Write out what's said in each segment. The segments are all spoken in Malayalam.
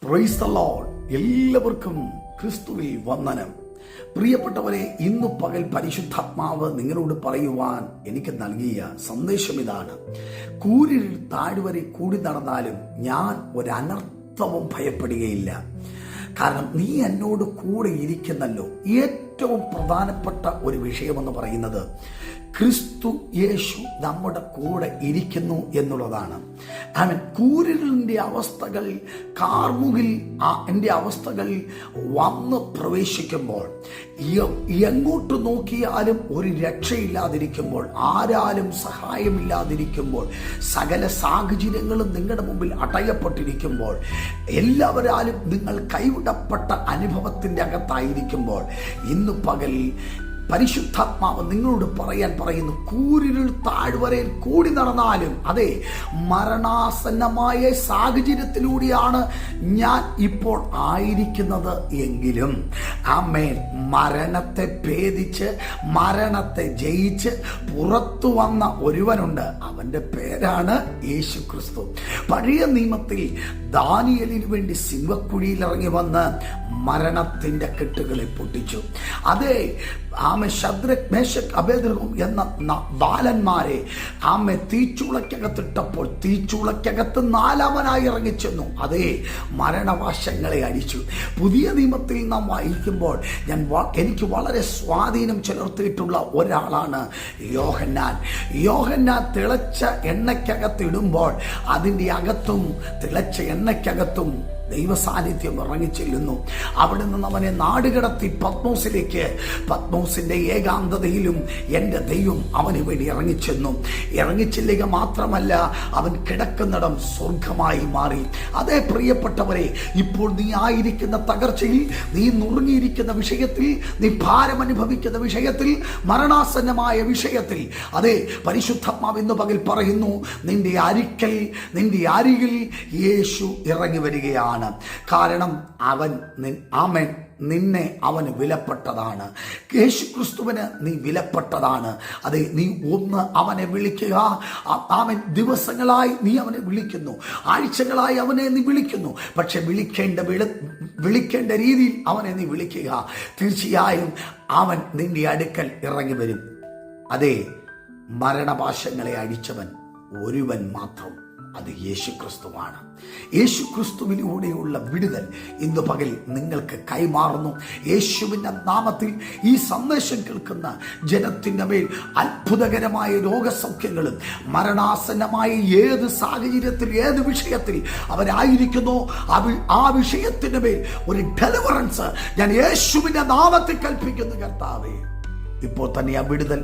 Praise the Lord. എല്ലാവർക്കും ക്രിസ്തുവിൽ വന്ദനം. പ്രിയപ്പെട്ടവരെ, ഇന്നു പകൽ പരിശുദ്ധാത്മാവ് നിങ്ങളോട് പറയുവാൻ എനിക്ക് നൽകിയ സന്ദേശം ഇതാണ്: കൂരിൽ താഴ്വരെ കൂടി നടന്നാലും ഞാൻ ഒരനർത്ഥവും ഭയപ്പെടുകയില്ല. കാരണം നീ എന്നോട് കൂടെ ഇരിക്കുന്നല്ലോ. ഏറ്റവും പ്രധാനപ്പെട്ട ഒരു വിഷയമെന്ന് പറയുന്നത് ക്രിസ്തു യേശു നമ്മുടെ കൂടെ ഇരിക്കുന്നു എന്നുള്ളതാണ്. ആമേൻ. കൂരിലിൻ്റെ അവസ്ഥകൾ, കാർമുകിൽ എൻ്റെ അവസ്ഥകൾ വന്ന് പ്രവേശിക്കുമ്പോൾ, എങ്ങോട്ട് നോക്കിയാലും ഒരു രക്ഷയില്ലാതിരിക്കുമ്പോൾ, ആരാലും സഹായമില്ലാതിരിക്കുമ്പോൾ, സകല സാഹചര്യങ്ങളും നിങ്ങളുടെ മുമ്പിൽ അടയപ്പെട്ടിരിക്കുമ്പോൾ, എല്ലാവരാലും നിങ്ങൾ കൈവിടപ്പെട്ട അനുഭവത്തിൻ്റെ അകത്തായിരിക്കുമ്പോൾ, ഇന്ന് പകൽ പരിശുദ്ധാത്മാവ് നിങ്ങളോട് പറയുന്നു, കൂരിരുൾ താഴ്വരയിൽ കൂടി നടന്നാലും, അതെ, മരണാസന്നമായ സാഹചര്യത്തിലൂടെയാണ് ഞാൻ ഇപ്പോൾ ആയിരിക്കുന്നത് എങ്കിലും, ആമേൻ, മരണത്തെ ഭേദിച്ച് മരണത്തെ ജയിച്ച് പുറത്തു വന്ന ഒരുവനുണ്ട്. അവന്റെ പേരാണ് യേശു ക്രിസ്തു. പഴയ നിയമത്തിൽ ദാനിയേലിനു വേണ്ടി സിംഹക്കുഴിയിൽ ഇറങ്ങി വന്ന് മരണത്തിന്റെ കെട്ടുകളെ പൊട്ടിച്ചു. അതേ, ആമെ ശദ്രക്, മേശക്, അബേദ്നെഗോ എന്ന ബാലന്മാരെ ആമെ തീച്ചൂളക്കകത്തിട്ടപ്പോൾ തീച്ചൂളക്കകത്ത് നാലാമനായി ഇറങ്ങിച്ചെന്നു. അതേ, മരണവാശങ്ങളെ അടിച്ചു. പുതിയ നിയമത്തിൽ നാം വായിക്കുമ്പോൾ എനിക്ക് വളരെ സ്വാധീനം ചെലുത്തിയിട്ടുള്ള ഒരാളാണ് യോഹന്നാൻ തിളച്ച എണ്ണയ്ക്കകത്തിടുമ്പോൾ അതിൻ്റെ അകത്തും തിളച്ച എണ്ണയ്ക്കകത്തും ദൈവ സാന്നിധ്യം ഇറങ്ങിച്ചെല്ലുന്നു. അവിടെ നിന്ന് അവനെ നാടുകടത്തി പത്മോസിന്റെ ഏകാന്തതയിലും എൻ്റെ ദൈവം അവന് വേണ്ടി ഇറങ്ങിച്ചെല്ലുക മാത്രമല്ല, അവൻ കിടക്കുന്നിടം സ്വർഗമായി മാറി. അതേ പ്രിയപ്പെട്ടവരെ, ഇപ്പോൾ നീ ആയിരിക്കുന്ന തകർച്ചയിൽ, നീ നുറുങ്ങിയിരിക്കുന്ന വിഷയത്തിൽ, നീ ഭാരം അനുഭവിക്കുന്ന വിഷയത്തിൽ, മരണാസന്നമായ വിഷയത്തിൽ, അതേ, പരിശുദ്ധാത്മാവ് ഇന്ന് പകൽ പറയുന്നു, നിന്റെ അരികിൽ യേശു ഇറങ്ങി വരികയാണ്. കാരണം നിന്നെ അവന് വിലപ്പെട്ടതാണ്. യേശു ക്രിസ്തുവിന് നീ വിലപ്പെട്ടതാണ്. അതെ, നീ ഒന്ന് അവനെ വിളിക്കുക. ദിവസങ്ങളായി നീ അവനെ വിളിക്കുന്നു, ആഴ്ചകളായി അവനെ നീ വിളിക്കുന്നു. പക്ഷെ വിളിക്കേണ്ട രീതിയിൽ അവനെ നീ വിളിക്കുക. തീർച്ചയായും അവൻ നിന്റെ അടുക്കൽ ഇറങ്ങി വരും. അതെ, മരണപാശങ്ങളെ അടിച്ചവൻ ഒരുവൻ മാത്രം, അത് യേശു ക്രിസ്തുവാണ്. യേശു ക്രിസ്തുവിലൂടെയുള്ള വിടുതൽ ഇന്ന് പകൽ നിങ്ങൾക്ക് കൈമാറുന്നു. യേശുവിൻ്റെ നാമത്തിൽ ഈ സന്ദേശം കേൾക്കുന്ന ജനത്തിൻ്റെ മേൽ അത്ഭുതകരമായ രോഗസൗഖ്യങ്ങളും, മരണാസന്നമായ ഏത് സാഹചര്യത്തിൽ, ഏത് വിഷയത്തിൽ അവരായിരിക്കുന്നോ ആ വിഷയത്തിൻ്റെ മേൽ ഒരു ഡെലിവറൻസ് ഞാൻ യേശുവിൻ്റെ നാമത്തിൽ കൽപ്പിക്കുന്നു. കർത്താവേ, ഇപ്പോൾ തന്നെ ആ വിടുതൽ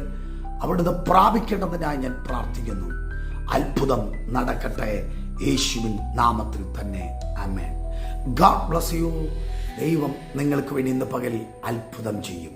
അവിടുന്ന് പ്രാപിക്കേണ്ടതിനായി ഞാൻ പ്രാർത്ഥിക്കുന്നു. അത്ഭുതം നടക്കട്ടെ യേശുവിൻ നാമത്തിൽ തന്നെ. ആമേൻ. God bless you. ദൈവം നിങ്ങൾക്ക് വേണ്ടി ഇന്ന് പകൽ അത്ഭുതം ചെയ്യും.